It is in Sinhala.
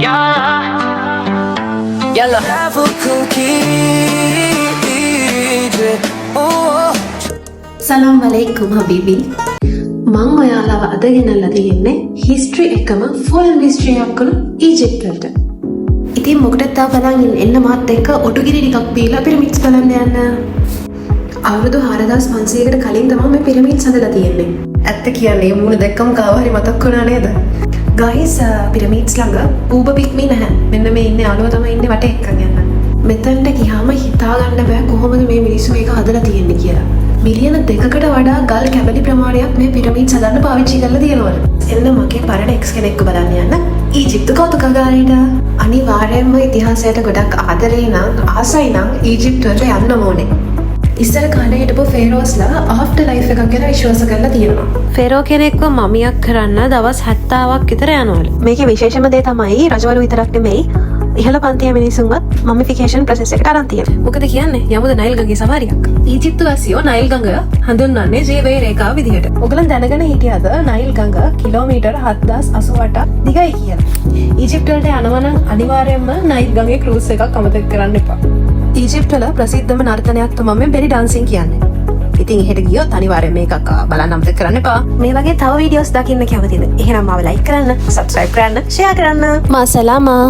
Yalla. සලාම් වලයිකුම් හබීබි. මං ඔයාලව අද ගෙනල්ලා තියෙන්නේ හිස්ටරි එකම ෆුල් මිස්ටරි එකක් කරන ඊජිප්ත් වලට. ඉතින් මොකටද තා බලන් එන්න මාත් එක්ක ඔටුගිරි ටිකක් පීලා පිරමිඩ්ස් බලන්න යන්න. අවුරුදු 4500කට කලින් තමයි මේ පිරමිඩ්ස් හදලා තියෙන්නේ. ඇත්ත කියන්නේ මූණ දැක්කම කාව හරි මතක් වුණා නේද? ගයිස් පිරමිඩ්ස් ළඟ ඌබ පික්මී නැහැ. මෙන්න මේ ඉන්නේ අලුව තමයි ඉන්නේ වටේ එක්කන් යන්න. මෙතනට ගියාම හිතා ගන්න බෑ කොහොමද මේ මිනිස්සු මේක හදලා තියෙන්නේ කියලා. මිලියන 2කට වඩා ගල් කැබලි ප්‍රමාණයක් මේ පිරමිඩ්ස් හදන්න පාවිච්චි කරලා තියෙනවා. එන්න මගේ පරණ එක්ස් කෙනෙක්ව බලන්න යන්න ඊජිප්තු කෞතුකාගාරයට. අනිවාර්යයෙන්ම ඉතිහාසයට ගොඩක් ආදරේ නම් ආසයි නම් ඊජිප්තු වලට යන්න ඕනේ. ඉස්සර කාලේ හිටපු ෆේරෝස්ලා ආෆ්ටර් ලයිෆ් එකක් ගැන විශ්වාස කරලා තියෙනවා. ෆේරෝ කෙනෙක්ව මමියක් කරන්න දවස් 70ක් විතර යනවලු. මේකේ විශේෂම දේ තමයි රජවරු විතරක් නෙමෙයි ඉහළ පන්තිය මිනිසුන්වත් මමිෆිකේෂන් ප්‍රොසෙස් එකට අරන් තියෙනවා. මොකද කියන්නේ යමුද නයිල් ගඟේ සවාරියක්. ඊජිප්තු වැසියෝ නයිල් ගඟ හඳුන්වන්නේ ජීවයේ රේඛාව විදිහට. ඔයගලන් දැනගෙන හිටියද නයිල් ගඟ කිලෝමීටර් 7088ක් දිගයි කියලා. ඊජිප්තු වලට යනවා නම් අනිවාර්යයෙන්ම නයිල් ගඟේ ක්‍රූස් එකක් අමතක කරන්න එපා. ඊජිප්තු වල ප්‍රසිද්ධම නර්තනයක් තමයි බෙලි ඩාන්සින් කියන්නේ. ඉතින් එහෙට ගියොත් අනිවාර්යයෙන් මේකක් බලන්න අමතක කරන්න එපා. මේ වගේ තව වීඩියෝස් දකින්න කැමතිද? එහෙනම් මාව ලයික් කරන්න, සබ්ස්ක්‍රයිබ් කරන්න, ෂෙයා කරන්න. මාසලාමා.